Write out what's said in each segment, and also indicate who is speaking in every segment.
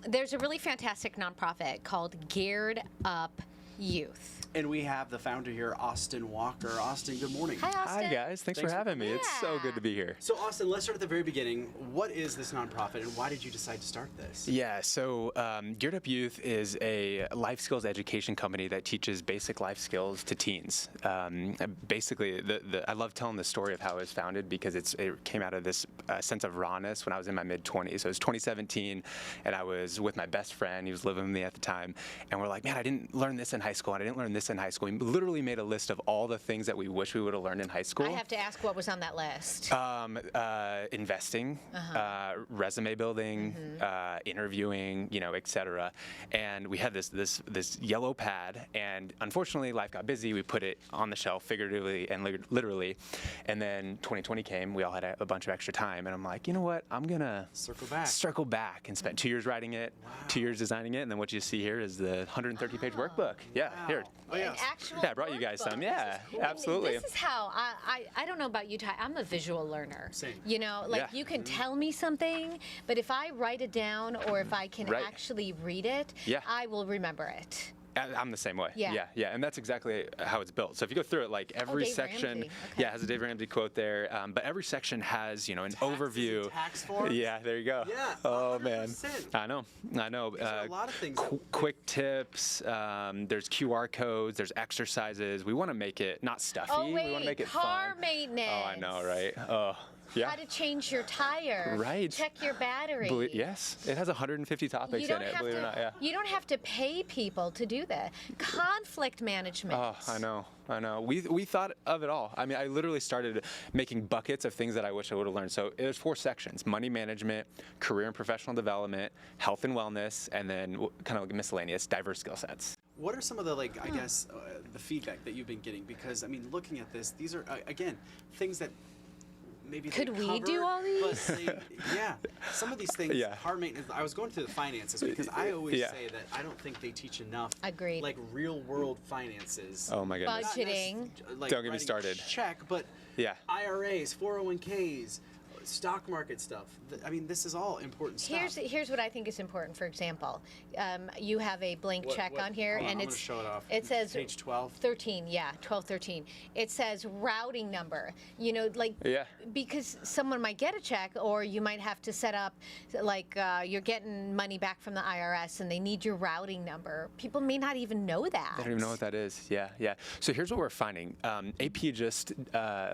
Speaker 1: There's a really fantastic nonprofit called Geared Up Youth.
Speaker 2: And we have the founder here, Austin Walker. Austin, good morning.
Speaker 1: Hi, Austin.
Speaker 3: Hi, guys. Thanks for having me. It's so good to be here.
Speaker 2: So, Austin, let's start at the very beginning. What is this nonprofit, and why did you decide to start this?
Speaker 3: Yeah, so Geared Up Youth is a life skills education company that teaches basic life skills to teens. Basically, I love telling the story of how it was founded because it came out of this sense of rawness when I was in my mid-20s. So it was 2017, and I was with my best friend. He was living with me at the time, and we're like, man, I didn't learn this in high school, and I didn't learn this in high school. We literally made a list of all the things that we wish we would have learned in high school.
Speaker 1: I have to ask what was on that list.
Speaker 3: Investing, resume building, interviewing, etc. And we had this yellow pad, and unfortunately, life got busy. We put it on the shelf, figuratively and literally. And then 2020 came. We all had a bunch of extra time, and I'm like, you know what? I'm gonna circle back, and spent 2 years writing it, 2 years designing it, and then what you see here is the 130-page workbook. Yeah, here.
Speaker 2: Oh, yeah.
Speaker 1: An actual
Speaker 3: Yeah, I brought you guys some. Yeah,
Speaker 1: cool.
Speaker 3: absolutely.
Speaker 1: This is how I don't know about you, Ty. I'm a visual learner.
Speaker 2: Same.
Speaker 1: You know, like
Speaker 3: Yeah.
Speaker 1: you can tell me something, but if I write it down or if I can actually read it,
Speaker 3: Yeah.
Speaker 1: I will remember it.
Speaker 3: I'm the same way.
Speaker 1: Yeah.
Speaker 3: And that's exactly how it's built. So if you go through it, like every
Speaker 1: Dave
Speaker 3: section,
Speaker 1: Ramsey. Okay.
Speaker 3: has a Dave Ramsey quote there. But every section has, an overview.
Speaker 2: And tax forms?
Speaker 3: Yeah, there you go.
Speaker 2: Yeah.
Speaker 3: Oh man,
Speaker 2: 100%.
Speaker 3: I know.
Speaker 2: There's a lot of things.
Speaker 3: Quick tips. There's QR codes. There's exercises. We want to make it not stuffy.
Speaker 1: Oh
Speaker 3: We want to
Speaker 1: wait,
Speaker 3: make it
Speaker 1: car
Speaker 3: fun.
Speaker 1: maintenance.
Speaker 3: Oh, I know, right? Oh. Yeah.
Speaker 1: How to change your tire.
Speaker 3: Right.
Speaker 1: Check your battery.
Speaker 3: Yes, it has 150 topics in it. Believe it or not, yeah.
Speaker 1: You don't have to pay people to do that. Conflict management.
Speaker 3: Oh, I know. We thought of it all. I mean, I literally started making buckets of things that I wish I would have learned. So there's 4 sections: money management, career and professional development, health and wellness, and then kind of like miscellaneous, diverse skill sets.
Speaker 2: What are some of the, the feedback that you've been getting? Because, looking at this, these are, again, things that maybe
Speaker 1: Could
Speaker 2: they
Speaker 1: we do
Speaker 2: cover,
Speaker 1: all these?
Speaker 2: but some of these things, car maintenance. I was going through the finances because I always say that I don't think they teach enough.
Speaker 1: Agreed.
Speaker 2: Like real world finances.
Speaker 3: Oh my goodness.
Speaker 1: Budgeting.
Speaker 3: Don't get me started.
Speaker 2: Check, but IRAs, 401ks. Stock market stuff. This is all important stuff.
Speaker 1: Here's what I think is important. For example, you have a blank check on here, and
Speaker 2: I'm
Speaker 1: it's
Speaker 2: gonna show it off.
Speaker 1: It says
Speaker 2: page 12.
Speaker 1: 13. Yeah, 12, 13. It says routing number. Because someone might get a check, or you might have to set up, you're getting money back from the IRS, and they need your routing number. People may not even know that.
Speaker 3: They don't even know what that is. Yeah. So here's what we're finding. AP just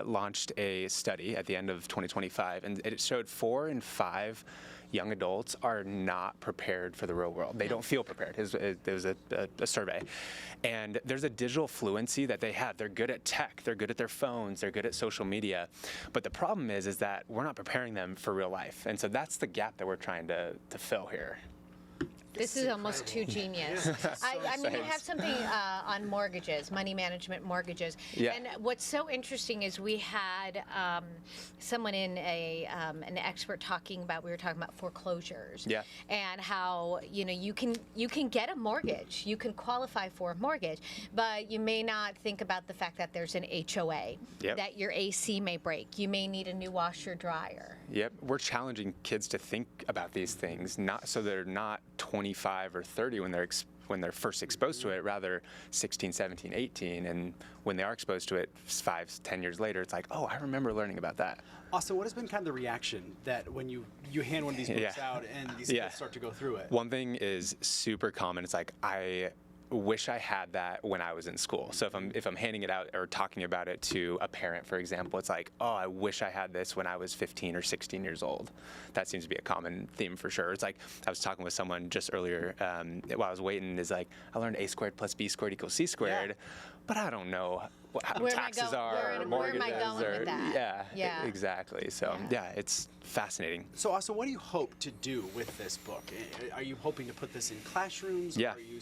Speaker 3: launched a study at the end of 2025, and it showed 4 in 5 young adults are not prepared for the real world. They don't feel prepared. There was a survey. And there's a digital fluency that they have. They're good at tech. They're good at their phones. They're good at social media. But the problem is that we're not preparing them for real life. And so that's the gap that we're trying to fill here.
Speaker 1: This is almost too genius. You have something on mortgages, money management mortgages.
Speaker 3: Yeah.
Speaker 1: And what's so interesting is we had someone in an expert we were talking about foreclosures.
Speaker 3: Yeah.
Speaker 1: And how, you can get a mortgage, you can qualify for a mortgage, but you may not think about the fact that there's an HOA, that your AC may break. You may need a new washer dryer.
Speaker 3: Yep. We're challenging kids to think about these things, not so they're not 25 or 30 when they're first exposed to it, rather 16, 17, 18, and when they are exposed to it 5, 10 years later, it's like, oh, I remember learning about that.
Speaker 2: Austin, what has been kind of the reaction that when you hand one of these books out and these kids start to go through it?
Speaker 3: One thing is super common. It's like, I wish I had that when I was in school. So if I'm handing it out or talking about it to a parent, for example, it's like, oh, I wish I had this when I was 15 or 16 years old. That seems to be a common theme for sure. It's like, I was talking with someone just earlier while I was waiting, is like, I learned A squared plus B squared equals C squared, but I don't know how taxes are, or mortgages
Speaker 1: where am I going with that?
Speaker 3: Yeah, exactly. So it's fascinating.
Speaker 2: So Austin, what do you hope to do with this book? Are you hoping to put this in classrooms?
Speaker 3: Yeah.
Speaker 2: Are you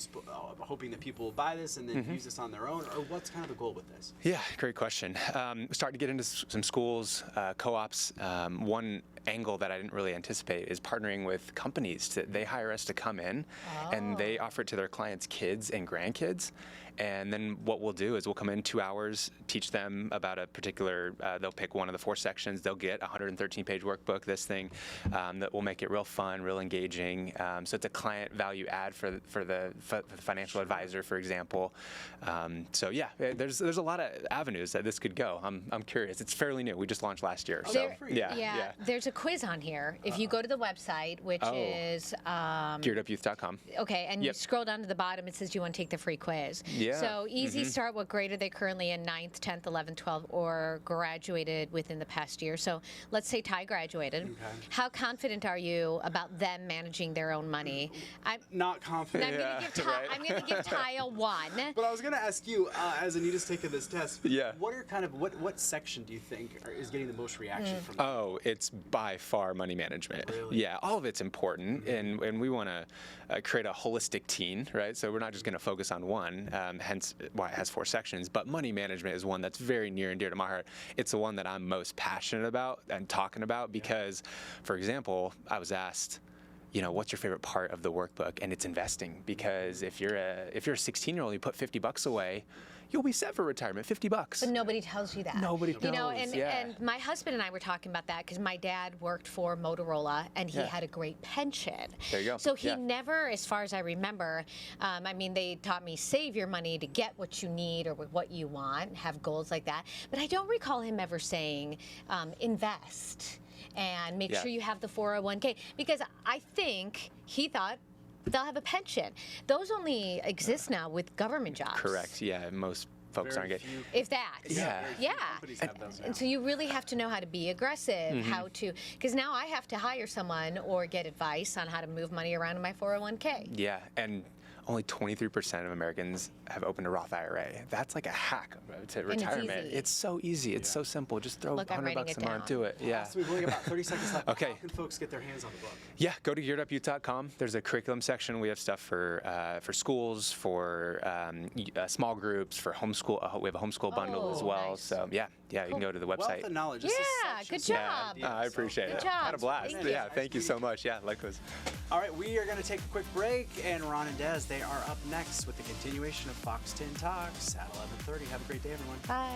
Speaker 2: hoping that people will buy this and then use this on their own? Or what's kind of the goal with this?
Speaker 3: Yeah, great question. Starting to get into some schools, co-ops. One angle that I didn't really anticipate is partnering with companies. They hire us to come in, and they offer it to their clients' kids and grandkids. And then what we'll do is we'll come in 2 hours, teach them about a particular, they'll pick one of the 4 sections, they'll get a 113-page workbook, this thing, that will make it real fun, real engaging. So it's a client value add for the financial advisor, for example. So yeah, there's a lot of avenues that this could go. I'm curious. It's fairly new. We just launched last year. So yeah.
Speaker 1: There's a quiz on here. If you go to the website, which is
Speaker 3: gearedupyouth.com.
Speaker 1: Okay, and you scroll down to the bottom, it says you want to take the free quiz.
Speaker 3: Yeah.
Speaker 1: So easy start. What grade are they currently in? 9th, 10th, 11th, 12th, or graduated within the past year? So let's say Ty graduated. Okay. How confident are you about them managing their own money? I'm
Speaker 2: not confident.
Speaker 1: I'm going to give Ty a 1.
Speaker 2: But I was going to ask you, as Anita's taking this test, what are what section do you think is getting the most reaction from?
Speaker 3: Oh, it's by far money management.
Speaker 2: Really?
Speaker 3: Yeah, all of it's important, and we want to create a holistic team, right? So we're not just going to focus on one. Hence why it has 4 sections. But money management is one that's very near and dear to my heart. It's the one that I'm most passionate about and talking about because, for example, I was asked, what's your favorite part of the workbook? And it's investing, because if you're a 16-year-old, you put $50 away, you'll be set for retirement. $50.
Speaker 1: But nobody tells you that.
Speaker 3: Nobody knows.
Speaker 1: And my husband and I were talking about that because my dad worked for Motorola and he had a great pension.
Speaker 3: There you go.
Speaker 1: So he never, as far as I remember, they taught me save your money to get what you need or what you want, have goals like that. But I don't recall him ever saying invest and make sure you have the 401k, because I think he thought they'll have a pension. Those only exist now with government jobs.
Speaker 3: Correct. Yeah, most folks aren't getting.
Speaker 1: If that.
Speaker 3: Yeah.
Speaker 1: And so you really have to know how to be aggressive, how to, because now I have to hire someone or get advice on how to move money around in my 401k.
Speaker 3: Yeah, and only 23% of Americans have opened a Roth IRA. That's like a hack to retirement. It's so easy. It's so simple. Just throw $100 a month, do it. Yeah.
Speaker 2: So we've only got about 30 seconds left.
Speaker 3: Okay.
Speaker 2: How can folks get their hands on the book?
Speaker 3: Yeah, go to gearedupyouth.com. There's a curriculum section. We have stuff for schools, for small groups, for homeschool. We have a homeschool bundle as well.
Speaker 1: Nice.
Speaker 3: So you can go to the website.
Speaker 2: Wealth of knowledge. This is
Speaker 1: good
Speaker 2: such
Speaker 1: job.
Speaker 2: a
Speaker 3: I appreciate it.
Speaker 1: Good job.
Speaker 3: Had a blast.
Speaker 1: Thank you.
Speaker 3: Yeah, thank you so much. Yeah, likewise.
Speaker 2: All right, we are going to take a quick break, and Ron and Des, they are up next with the continuation of Fox 10 Talks at 11:30. Have a great day, everyone.
Speaker 1: Bye.